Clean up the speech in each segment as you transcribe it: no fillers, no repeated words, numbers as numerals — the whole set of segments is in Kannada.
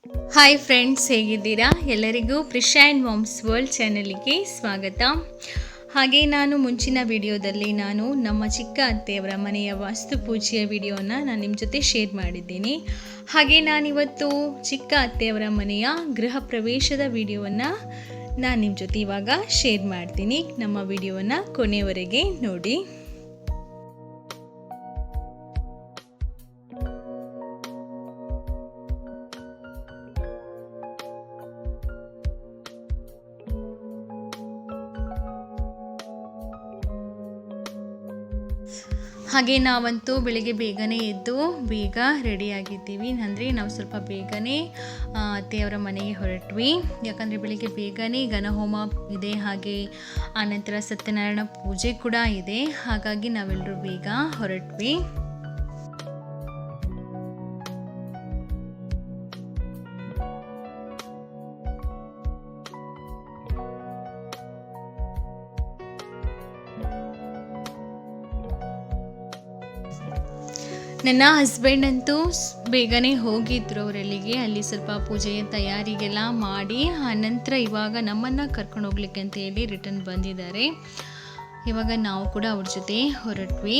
ಹಾಯ್ ಫ್ರೆಂಡ್ಸ್, ಹೇಗಿದ್ದೀರಾ? ಎಲ್ಲರಿಗೂ ಪ್ರಿಷಾ ಆ್ಯಂಡ್ ಮಾಮ್ಸ್ ವರ್ಲ್ಡ್ ಚಾನಲಿಗೆ ಸ್ವಾಗತ. ಹಾಗೆ ನಾನು ಮುಂಚಿನ ವಿಡಿಯೋದಲ್ಲಿ ನಮ್ಮ ಚಿಕ್ಕ ಅತ್ತೆಯವರ ಮನೆಯ ವಾಸ್ತು ಪೂಜೆಯ ವಿಡಿಯೋನ ನಾನು ನಿಮ್ಮ ಜೊತೆ ಶೇರ್ ಮಾಡಿದ್ದೀನಿ. ಹಾಗೆ ನಾನಿವತ್ತು ಚಿಕ್ಕ ಅತ್ತೆಯವರ ಮನೆಯ ಗೃಹ ಪ್ರವೇಶದ ವಿಡಿಯೋವನ್ನು ನಾನು ನಿಮ್ಮ ಜೊತೆ ಇವಾಗ ಶೇರ್ ಮಾಡ್ತೀನಿ. ನಮ್ಮ ವಿಡಿಯೋವನ್ನು ಕೊನೆಯವರೆಗೆ ನೋಡಿ. ಹಾಗೆ ನಾವಂತೂ ಬೆಳಿಗ್ಗೆ ಬೇಗನೆ ಎದ್ದು ಬೇಗ ರೆಡಿಯಾಗಿದ್ದೀವಿ. ಅಂದರೆ ನಾವು ಸ್ವಲ್ಪ ಬೇಗನೆ ಅತ್ತೆಯವರ ಮನೆಗೆ ಹೊರಟ್ವಿ. ಯಾಕಂದರೆ ಬೆಳಿಗ್ಗೆ ಬೇಗನೆ ಘನಹೋಮ ಇದೆ, ಹಾಗೆ ಆನಂತರ ಸತ್ಯನಾರಾಯಣ ಪೂಜೆ ಕೂಡ ಇದೆ. ಹಾಗಾಗಿ ನಾವೆಲ್ಲರೂ ಬೇಗ ಹೊರಟ್ವಿ. ನನ್ನ ಹಸ್ಬೆಂಡ್ ಅಂತೂ ಬೇಗನೆ ಹೋಗಿದ್ರು ಅವರಲ್ಲಿಗೆ. ಅಲ್ಲಿ ಸ್ವಲ್ಪ ಪೂಜೆಯ ತಯಾರಿಗೆಲ್ಲ ಮಾಡಿ ಆನಂತರ ಇವಾಗ ನಮ್ಮನ್ನು ಕರ್ಕೊಂಡು ಹೋಗ್ಲಿಕ್ಕೆ ಅಂತ ಹೇಳಿ ರಿಟರ್ನ್ ಬಂದಿದ್ದಾರೆ. ಇವಾಗ ನಾವು ಕೂಡ ಅವ್ರ ಜೊತೆ ಹೊರಟ್ವಿ.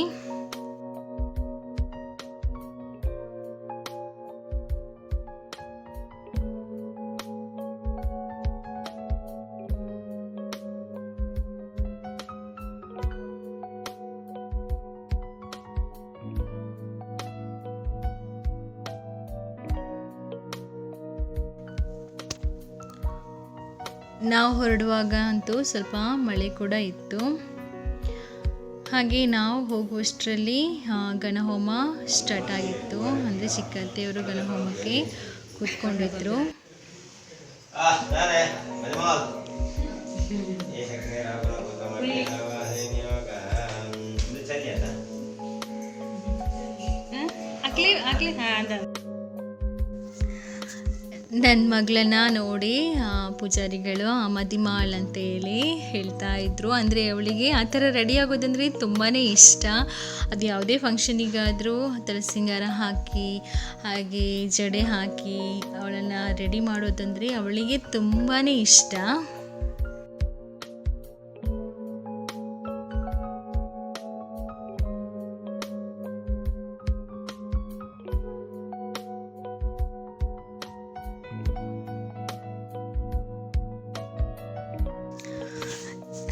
ನಾವು ಹೊರಡುವಾಗ ಅಂತೂ ಸ್ವಲ್ಪ ಮಳೆ ಕೂಡ ಇತ್ತು. ಹಾಗೆ ನಾವು ಹೋಗುವಷ್ಟರಲ್ಲಿ ಗಣಹೋಮ ಸ್ಟಾರ್ಟ್ ಆಗಿತ್ತು. ಅಂದರೆ ಚಿಕ್ಕತ್ತೆಯವರು ಗಣಹೋಮಕ್ಕೆ ಕೂತ್ಕೊಂಡಿದ್ರು. ನನ್ನ ಮಗಳನ್ನ ನೋಡಿ ಪೂಜಾರಿಗಳು ಮದಿಮಾಳ್ ಅಂತೇಳಿ ಹೇಳ್ತಾ ಇದ್ರು. ಅಂದರೆ ಅವಳಿಗೆ ಆ ಥರ ರೆಡಿ ಆಗೋದಂದರೆ ತುಂಬಾ ಇಷ್ಟ. ಅದು ಯಾವುದೇ ಫಂಕ್ಷನಿಗಾದರೂ ಥರ ಸಿಂಗಾರ ಹಾಕಿ ಹಾಗೆ ಜಡೆ ಹಾಕಿ ಅವಳನ್ನು ರೆಡಿ ಮಾಡೋದಂದರೆ ಅವಳಿಗೆ ತುಂಬಾ ಇಷ್ಟ.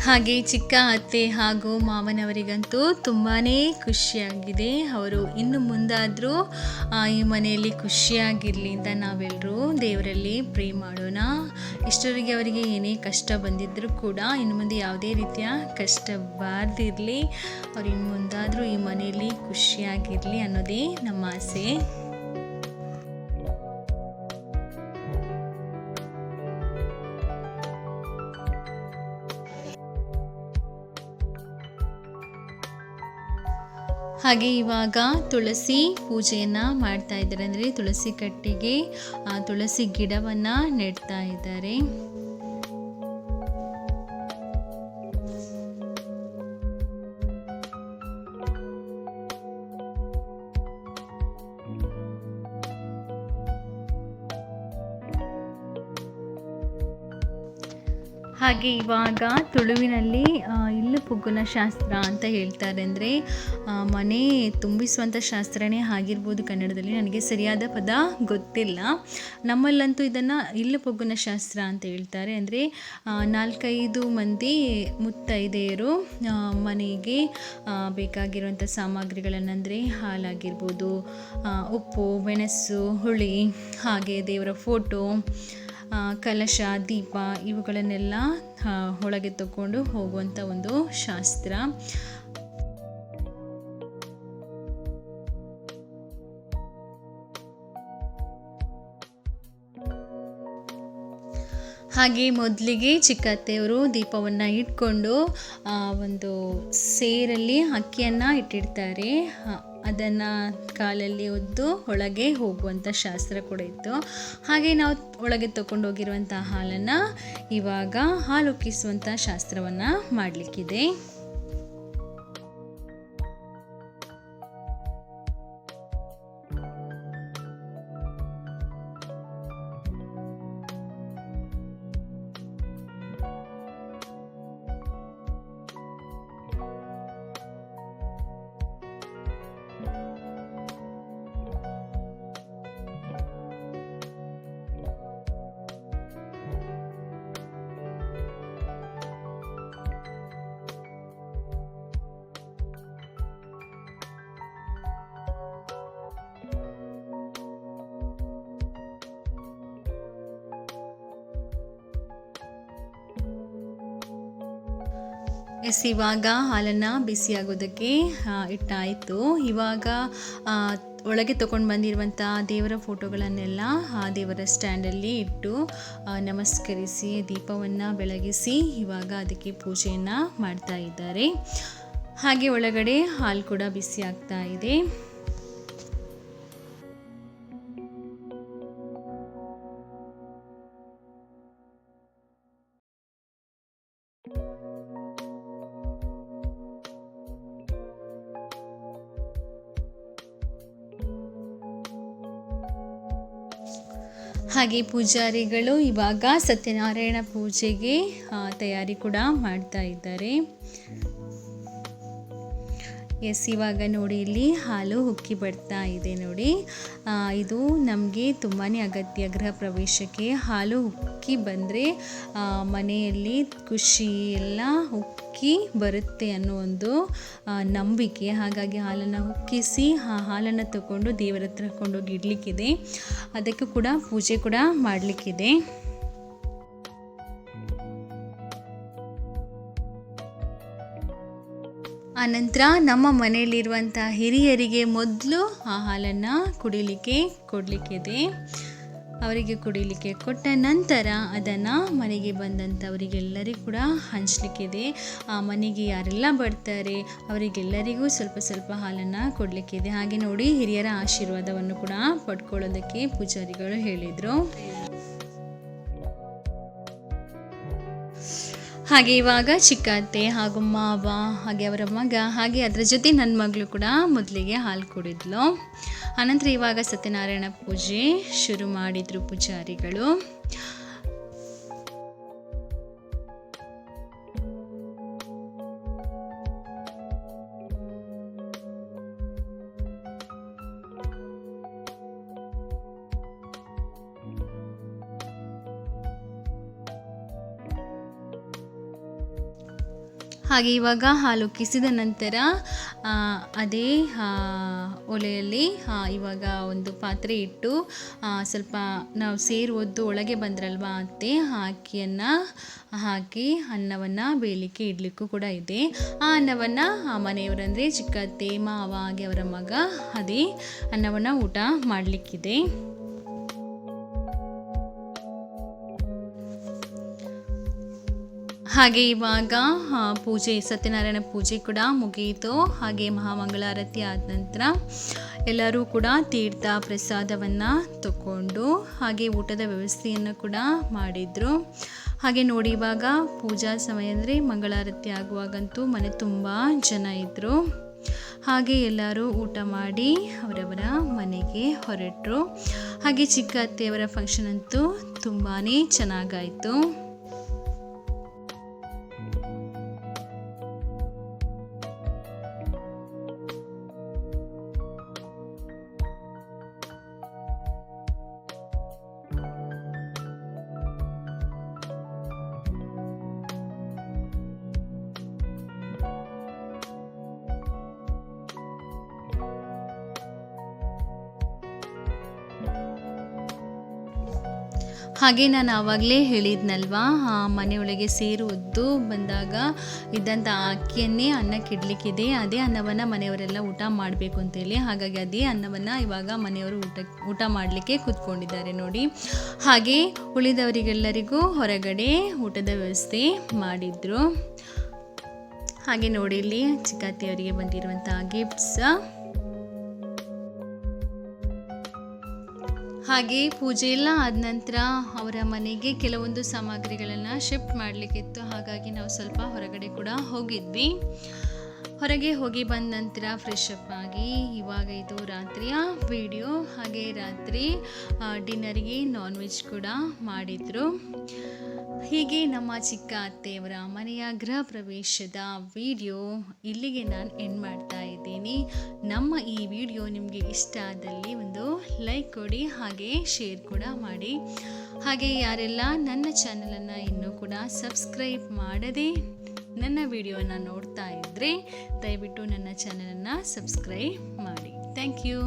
ಹಾಗೆ ಚಿಕ್ಕ ಅತ್ತೆ ಹಾಗೂ ಮಾವನವರಿಗಂತೂ ತುಂಬಾ ಖುಷಿಯಾಗಿದೆ. ಅವರು ಇನ್ನು ಮುಂದಾದರೂ ಈ ಮನೆಯಲ್ಲಿ ಖುಷಿಯಾಗಿರಲಿ ಅಂತ ನಾವೆಲ್ಲರೂ ದೇವರಲ್ಲಿ ಪ್ರೇ ಮಾಡೋಣ. ಇಷ್ಟವರೆಗೆ ಅವರಿಗೆ ಏನೇ ಕಷ್ಟ ಬಂದಿದ್ದರೂ ಕೂಡ ಇನ್ನು ಮುಂದೆ ಯಾವುದೇ ರೀತಿಯ ಕಷ್ಟ ಬಾರದಿರಲಿ, ಅವ್ರು ಇನ್ನು ಮುಂದಾದರೂ ಈ ಮನೆಯಲ್ಲಿ ಖುಷಿಯಾಗಿರಲಿ ಅನ್ನೋದೇ ನಮ್ಮ ಆಸೆ. ಹಾಗೆ ಇವಾಗ ತುಳಸಿ ಪೂಜೆಯನ್ನು ಮಾಡ್ತಾ ಇದ್ದಾರೆ. ಅಂದರೆ ತುಳಸಿ ಕಟ್ಟೆಗೆ ತುಳಸಿ ಗಿಡವನ್ನು ನೆಡ್ತಾ ಇದ್ದಾರೆ. ಹಾಗೆ ಇವಾಗ ತುಳುವಿನಲ್ಲಿ ಇಲ್ಲು ಪುಗ್ಗುನ ಶಾಸ್ತ್ರ ಅಂತ ಹೇಳ್ತಾರೆ. ಅಂದರೆ ಮನೆ ತುಂಬಿಸುವಂಥ ಶಾಸ್ತ್ರನೇ ಆಗಿರ್ಬೋದು ಕನ್ನಡದಲ್ಲಿ, ನನಗೆ ಸರಿಯಾದ ಪದ ಗೊತ್ತಿಲ್ಲ. ನಮ್ಮಲ್ಲಂತೂ ಇದನ್ನು ಇಲ್ಲು ಪುಗ್ಗುನ ಶಾಸ್ತ್ರ ಅಂತ ಹೇಳ್ತಾರೆ. ಅಂದರೆ 4-5 ಮಂದಿ ಮುತ್ತೈದೆಯರು ಮನೆಗೆ ಬೇಕಾಗಿರುವಂಥ ಸಾಮಗ್ರಿಗಳನ್ನು, ಅಂದರೆ ಹಾಲಾಗಿರ್ಬೋದು, ಉಪ್ಪು, ಮೆಣಸು, ಹುಳಿ, ಹಾಗೆ ದೇವರ ಫೋಟೋ, ಕಲಶ, ದೀಪ ಇವುಗಳನ್ನೆಲ್ಲ ಒಳಗೆ ತಗೊಂಡು ಹೋಗುವಂಥ ಒಂದು ಶಾಸ್ತ್ರ. ಹಾಗೆ ಮೊದಲಿಗೆ ಚಿಕ್ಕತ್ತೆಯವರು ದೀಪವನ್ನು ಇಟ್ಕೊಂಡು ಒಂದು ಸೇರಲ್ಲಿ ಅಕ್ಕಿಯನ್ನು ಇಟ್ಟಿರ್ತಾರೆ. ಅದನ್ನು ಕಾಲಲ್ಲಿ ಒದ್ದು ಒಳಗೆ ಹೋಗುವಂಥ ಶಾಸ್ತ್ರ ಕೂಡ ಇತ್ತು. ಹಾಗೆ ನಾವು ಒಳಗೆ ತಗೊಂಡೋಗಿರುವಂಥ ಹಾಲನ್ನು ಇವಾಗ ಹಾಲು ಉಕ್ಕಿಸುವಂಥ ಶಾಸ್ತ್ರವನ್ನು ಮಾಡಲಿಕ್ಕಿದೆ. ಇವಾಗ ಹಾಲನ್ನು ಬಿಸಿಯಾಗೋದಕ್ಕೆ ಇಟ್ಟಾಯಿತು. ಇವಾಗ ಒಳಗೆ ತೊಗೊಂಡು ಬಂದಿರುವಂಥ ದೇವರ ಫೋಟೋಗಳನ್ನೆಲ್ಲ ಆ ದೇವರ ಸ್ಟ್ಯಾಂಡಲ್ಲಿ ಇಟ್ಟು ನಮಸ್ಕರಿಸಿ ದೀಪವನ್ನು ಬೆಳಗಿಸಿ ಇವಾಗ ಅದಕ್ಕೆ ಪೂಜೆಯನ್ನು ಮಾಡ್ತಾ ಇದ್ದಾರೆ. ಹಾಗೆ ಒಳಗಡೆ ಹಾಲು ಕೂಡ ಬಿಸಿ ಆಗ್ತಾ ಇದೆ. ಹಾಗೆ ಪೂಜಾರಿಗಳು ಇವಾಗ ಸತ್ಯನಾರಾಯಣ ಪೂಜೆಗೆ ತಯಾರಿ ಕೂಡ ಮಾಡ್ತಾ ಇದ್ದಾರೆ. ಇವಾಗ ನೋಡಿ ಇಲ್ಲಿ ಹಾಲು ಉಕ್ಕಿ ಬರ್ತಾ ಇದೆ ನೋಡಿ. ಇದು ನಮಗೆ ತುಂಬಾ ಅಗತ್ಯ. ಗೃಹ ಪ್ರವೇಶಕ್ಕೆ ಹಾಲು ಉಕ್ಕಿ ಬಂದರೆ ಮನೆಯಲ್ಲಿ ಖುಷಿ ಎಲ್ಲ ಉಕ್ಕಿ ಬರುತ್ತೆ ಅನ್ನೋ ಒಂದು ನಂಬಿಕೆ. ಹಾಗಾಗಿ ಹಾಲನ್ನು ಉಕ್ಕಿಸಿ ಆ ಹಾಲನ್ನು ತಗೊಂಡು ದೇವರ ಹತ್ರ ಕೊಂಡೋಗಿ ಇಡಲಿಕ್ಕಿದೆ. ಅದಕ್ಕೂ ಕೂಡ ಪೂಜೆ ಕೂಡ ಮಾಡಲಿಕ್ಕಿದೆ. ಆನಂತರ ನಮ್ಮ ಮನೆಯಲ್ಲಿರುವಂಥ ಹಿರಿಯರಿಗೆ ಮೊದಲು ಆ ಹಾಲನ್ನು ಕುಡಿಲಿಕ್ಕೆ ಕೊಡಲಿಕ್ಕಿದೆ. ಅವರಿಗೆ ಕುಡಿಲಿಕ್ಕೆ ಕೊಟ್ಟ ನಂತರ ಅದನ್ನು ಮನೆಗೆ ಬಂದಂಥವರಿಗೆಲ್ಲರಿಗೂ ಕೂಡ ಹಂಚಲಿಕ್ಕಿದೆ. ಆ ಮನೆಗೆ ಯಾರೆಲ್ಲ ಬರ್ತಾರೆ ಅವರಿಗೆಲ್ಲರಿಗೂ ಸ್ವಲ್ಪ ಸ್ವಲ್ಪ ಹಾಲನ್ನು ಕೊಡಲಿಕ್ಕಿದೆ. ಹಾಗೆ ನೋಡಿ ಹಿರಿಯರ ಆಶೀರ್ವಾದವನ್ನು ಕೂಡ ಪಡ್ಕೊಳ್ಳೋದಕ್ಕೆ ಪೂಜಾರಿಗಳು ಹೇಳಿದರು. ಹಾಗೆ ಇವಾಗ ಚಿಕ್ಕ ಅತ್ತೆ ಹಾಗೂ ಮಾವ ಹಾಗೆ ಅವರ ಮಗ ಹಾಗೆ ಅದರ ಜೊತೆ ನನ್ನ ಮಗಳು ಕೂಡ ಮೊದಲಿಗೆ ಹಾಲು ಕುಡಿದ್ಲು. ಆನಂತರ ಇವಾಗ ಸತ್ಯನಾರಾಯಣ ಪೂಜೆ ಶುರು ಮಾಡಿದರು ಪೂಜಾರಿಗಳು. ಹಾಗೆ ಇವಾಗ ಹಾಲು ಕಿಸಿದ ನಂತರ ಅದೇ ಒಲೆಯಲ್ಲಿ ಇವಾಗ ಒಂದು ಪಾತ್ರೆ ಇಟ್ಟು ಸ್ವಲ್ಪ ನಾವು ಸೇರು ಒದ್ದು ಒಳಗೆ ಬಂದ್ರಲ್ವ ಅತ್ತೆ ಅಕ್ಕಿಯನ್ನು ಹಾಕಿ ಅನ್ನವನ್ನು ಬೇಯಲಿಕ್ಕೆ ಇಡಲಿಕ್ಕೂ ಕೂಡ ಇದೆ. ಆ ಅನ್ನವನ್ನು ಮನೆಯವರಂದರೆ ಚಿಕ್ಕ ಅತ್ತೆ ಮಾವ ಹಾಗೆ ಅವರ ಮಗ ಅದೇ ಅನ್ನವನ್ನು ಊಟ ಮಾಡಲಿಕ್ಕಿದೆ. ಹಾಗೆ ಇವಾಗ ಪೂಜೆ ಸತ್ಯನಾರಾಯಣ ಪೂಜೆ ಕೂಡ ಮುಗಿಯಿತು. ಹಾಗೆ ಮಹಾಮಂಗಳಾರತಿ ಆದ ನಂತರ ಎಲ್ಲರೂ ಕೂಡ ತೀರ್ಥ ಪ್ರಸಾದವನ್ನು ತಗೊಂಡು ಹಾಗೆ ಊಟದ ವ್ಯವಸ್ಥೆಯನ್ನು ಕೂಡ ಮಾಡಿದರು. ಹಾಗೆ ನೋಡಿ ಇವಾಗ ಪೂಜಾ ಸಮಯ ಅಂದರೆ ಮಂಗಳಾರತಿ ಆಗುವಾಗಂತೂ ಮನೆ ತುಂಬ ಜನ ಇದ್ದರು. ಹಾಗೆ ಎಲ್ಲರೂ ಊಟ ಮಾಡಿ ಅವರವರ ಮನೆಗೆ ಹೊರಟರು. ಹಾಗೆ ಚಿಕ್ಕ ಅತ್ತೆಯವರ ಫಂಕ್ಷನ್ ಅಂತೂ ತುಂಬಾ ಚೆನ್ನಾಗಾಯಿತು. ಹಾಗೆ ನಾನು ಆವಾಗಲೇ ಹೇಳಿದ್ನಲ್ವಾ ಮನೆಯೊಳಗೆ ಸೇರು ಒದ್ದು ಬಂದಾಗ ಇದ್ದಂಥ ಅಕ್ಕಿಯನ್ನೇ ಅನ್ನಕ್ಕೆ ಇಡಲಿಕ್ಕಿದೆ. ಅದೇ ಅನ್ನವನ್ನು ಮನೆಯವರೆಲ್ಲ ಊಟ ಮಾಡಬೇಕು ಅಂತೇಳಿ. ಹಾಗಾಗಿ ಅದೇ ಅನ್ನವನ್ನು ಇವಾಗ ಮನೆಯವರು ಊಟ ಮಾಡಲಿಕ್ಕೆ ಕೂತ್ಕೊಂಡಿದ್ದಾರೆ ನೋಡಿ. ಹಾಗೆ ಉಳಿದವರಿಗೆಲ್ಲರಿಗೂ ಹೊರಗಡೆ ಊಟದ ವ್ಯವಸ್ಥೆ ಮಾಡಿದರು. ಹಾಗೆ ನೋಡಿ ಇಲ್ಲಿ ಚಿಕ್ಕತ್ತಿಯವರಿಗೆ ಬಂದಿರುವಂಥ ಗಿಫ್ಟ್ಸ್. ಹಾಗೆ ಪೂಜೆ ಎಲ್ಲ ಆದ ನಂತರ ಅವರ ಮನೆಗೆ ಕೆಲವೊಂದು ಸಾಮಗ್ರಿಗಳನ್ನು ಶಿಫ್ಟ್ ಮಾಡಲಿಕ್ಕಿತ್ತು. ಹಾಗಾಗಿ ನಾವು ಸ್ವಲ್ಪ ಹೊರಗಡೆ ಕೂಡ ಹೋಗಿದ್ವಿ. ಹೊರಗೆ ಹೋಗಿ ಬಂದ ನಂತರ ಫ್ರೆಶ್ ಅಪ್ ಆಗಿ ಇವಾಗ ಇದು ರಾತ್ರಿಯ ವಿಡಿಯೋ. ಹಾಗೆ ರಾತ್ರಿ ಡಿನ್ನರ್ಗೆ ನಾನ್ ವೆಜ್ ಕೂಡ ಮಾಡಿದರು. ಹೀಗೆ ನಮ್ಮ ಚಿಕ್ಕ ಅತ್ತೆಯವರ ಮನೆಯ ಗೃಹ ಪ್ರವೇಶದ ವಿಡಿಯೋ ಇಲ್ಲಿಗೆ ನಾನು ಎಂಡ್ ಮಾಡ್ತಾ ಇದ್ದೀನಿ. ನಮ್ಮ ಈ ವಿಡಿಯೋ ನಿಮಗೆ ಇಷ್ಟ ಆದಲ್ಲಿ ಒಂದು ಲೈಕ್ ಕೊಡಿ, ಹಾಗೆ ಶೇರ್ ಕೂಡ ಮಾಡಿ. ಹಾಗೆ ಯಾರೆಲ್ಲ ನನ್ನ ಚಾನಲನ್ನು ಇನ್ನೂ ಕೂಡ ಸಬ್ಸ್ಕ್ರೈಬ್ ಮಾಡದೆ ನನ್ನ ವಿಡಿಯೋನ ನೋಡ್ತಾ ಇದ್ದರೆ ದಯವಿಟ್ಟು ನನ್ನ ಚಾನಲನ್ನು ಸಬ್ಸ್ಕ್ರೈಬ್ ಮಾಡಿ. Thank you.